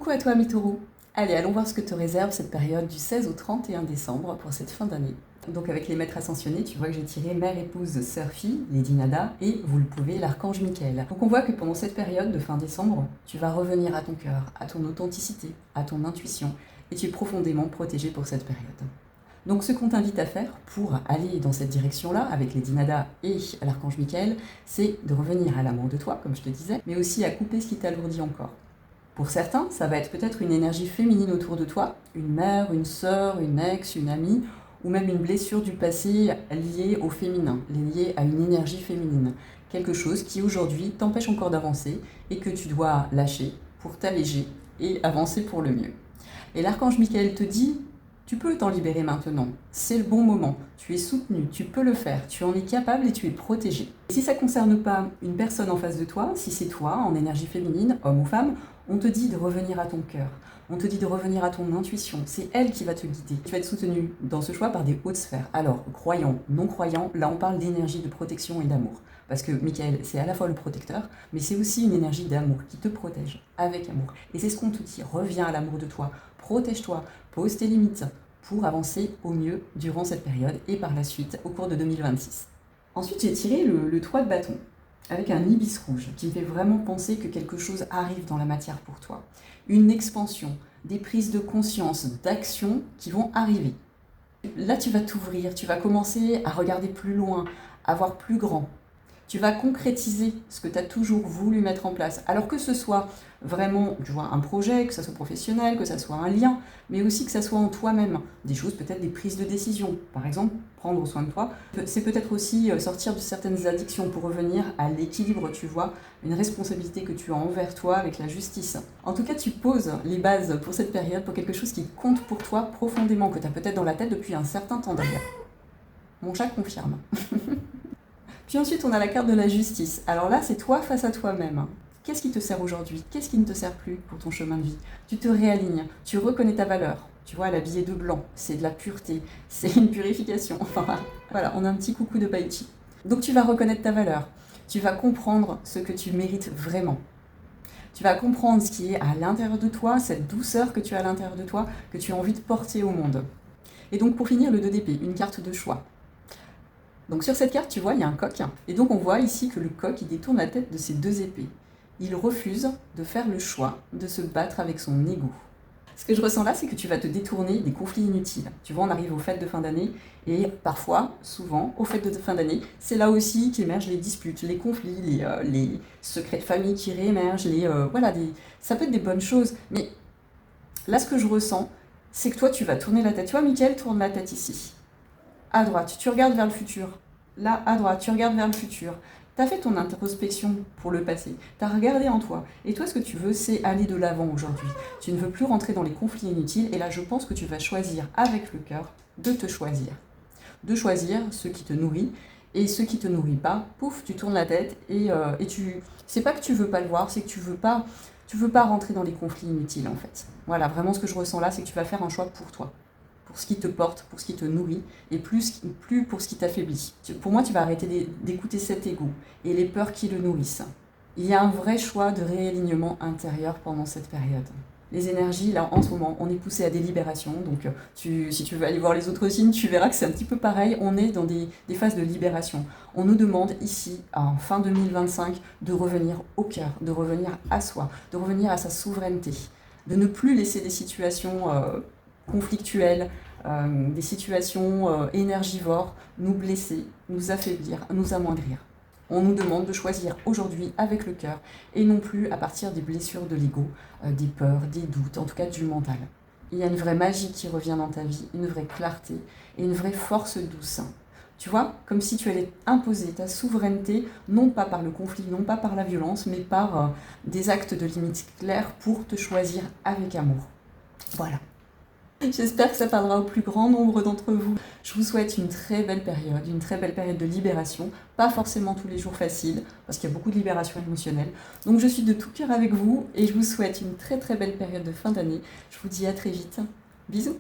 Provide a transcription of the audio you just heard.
Coucou à toi, mes taureaux. Allez, allons voir ce que te réserve cette période du 16 au 31 décembre pour cette fin d'année. Donc avec les maîtres ascensionnés, tu vois que j'ai tiré mère, épouse, sœur, fille, Lady Nada, et vous le pouvez, l'archange Michael. Donc on voit que pendant cette période de fin décembre, tu vas revenir à ton cœur, à ton authenticité, à ton intuition, et tu es profondément protégé pour cette période. Donc ce qu'on t'invite à faire pour aller dans cette direction-là, avec Lady Nada et l'archange Michael, c'est de revenir à l'amour de toi, comme je te disais, mais aussi à couper ce qui t'alourdit encore. Pour certains, ça va être peut-être une énergie féminine autour de toi, une mère, une sœur, une ex, une amie, ou même une blessure du passé liée au féminin, liée à une énergie féminine. Quelque chose qui aujourd'hui t'empêche encore d'avancer et que tu dois lâcher pour t'alléger et avancer pour le mieux. Et l'archange Michael te dit, tu peux t'en libérer maintenant, c'est le bon moment, tu es soutenu, tu peux le faire, tu en es capable et tu es protégé. Et si ça ne concerne pas une personne en face de toi, si c'est toi, en énergie féminine, homme ou femme, on te dit de revenir à ton cœur, on te dit de revenir à ton intuition, c'est elle qui va te guider. Tu vas être soutenu dans ce choix par des hautes sphères. Alors, croyant, non croyant, là on parle d'énergie de protection et d'amour. Parce que Michael, c'est à la fois le protecteur, mais c'est aussi une énergie d'amour qui te protège avec amour. Et c'est ce qu'on te dit, reviens à l'amour de toi, protège-toi, pose tes limites pour avancer au mieux durant cette période et par la suite au cours de 2026. Ensuite, j'ai tiré le 3 de bâton avec un ibis rouge qui me fait vraiment penser que quelque chose arrive dans la matière pour toi. Une expansion, des prises de conscience, d'actions qui vont arriver. Là, tu vas t'ouvrir, tu vas commencer à regarder plus loin, à voir plus grand. Tu vas concrétiser ce que tu as toujours voulu mettre en place. Alors que ce soit vraiment, tu vois, un projet, que ça soit professionnel, que ça soit un lien, mais aussi que ça soit en toi-même. Des choses, peut-être des prises de décision. Par exemple, prendre soin de toi. C'est peut-être aussi sortir de certaines addictions pour revenir à l'équilibre, tu vois, une responsabilité que tu as envers toi avec la justice. En tout cas, tu poses les bases pour cette période, pour quelque chose qui compte pour toi profondément, que tu as peut-être dans la tête depuis un certain temps d'ailleurs. Mon chat confirme. Puis ensuite, on a la carte de la justice. Alors là, c'est toi face à toi-même. Qu'est-ce qui te sert aujourd'hui? Qu'est-ce qui ne te sert plus pour ton chemin de vie? Tu te réalignes, tu reconnais ta valeur. Tu vois, l'habillé de blanc, c'est de la pureté, c'est une purification. Enfin, voilà, on a un petit coucou de Paichi. Donc tu vas reconnaître ta valeur. Tu vas comprendre ce que tu mérites vraiment. Tu vas comprendre ce qui est à l'intérieur de toi, cette douceur que tu as à l'intérieur de toi, que tu as envie de porter au monde. Et donc pour finir, le 2 d'épée, une carte de choix. Donc sur cette carte, tu vois, il y a un coq. Et donc on voit ici que le coq, il détourne la tête de ses 2 épées. Il refuse de faire le choix de se battre avec son ego. Ce que je ressens là, c'est que tu vas te détourner des conflits inutiles. Tu vois, on arrive aux fêtes de fin d'année et parfois, souvent, aux fêtes de fin d'année, c'est là aussi qu'émergent les disputes, les conflits, les secrets de famille qui réémergent, ça peut être des bonnes choses. Mais là, ce que je ressens, c'est que toi, tu vas tourner la tête. Tu vois, Mickaël tourne la tête ici. À droite, tu regardes vers le futur. Là, à droite, tu regardes vers le futur. Tu as fait ton introspection pour le passé. Tu as regardé en toi. Et toi, ce que tu veux, c'est aller de l'avant aujourd'hui. Tu ne veux plus rentrer dans les conflits inutiles. Et là, je pense que tu vas choisir avec le cœur de te choisir. De choisir ce qui te nourrit. Et ce qui te nourrit pas, pouf, tu tournes la tête. Et tu... C'est pas que tu veux pas le voir, c'est que tu veux pas rentrer dans les conflits inutiles, en fait. Voilà, vraiment, ce que je ressens là, c'est que tu vas faire un choix pour toi. Pour ce qui te porte, pour ce qui te nourrit, et plus pour ce qui t'affaiblit. Pour moi, tu vas arrêter d'écouter cet ego et les peurs qui le nourrissent. Il y a un vrai choix de réalignement intérieur pendant cette période. Les énergies, là, en ce moment, on est poussé à des libérations, donc si tu veux aller voir les autres signes, tu verras que c'est un petit peu pareil, on est dans des phases de libération. On nous demande ici, en fin 2025, de revenir au cœur, de revenir à soi, de revenir à sa souveraineté, de ne plus laisser des situations conflictuelles, des situations énergivores, nous blesser, nous affaiblir, nous amoindrir. On nous demande de choisir aujourd'hui avec le cœur et non plus à partir des blessures de l'ego, des peurs, des doutes, en tout cas du mental. Il y a une vraie magie qui revient dans ta vie, une vraie clarté et une vraie force douce. Tu vois, comme si tu allais imposer ta souveraineté, non pas par le conflit, non pas par la violence, mais par des actes de limite clairs pour te choisir avec amour. Voilà. J'espère que ça parlera au plus grand nombre d'entre vous. Je vous souhaite une très belle période de libération. Pas forcément tous les jours faciles, parce qu'il y a beaucoup de libération émotionnelle. Donc je suis de tout cœur avec vous et je vous souhaite une très très belle période de fin d'année. Je vous dis à très vite. Bisous!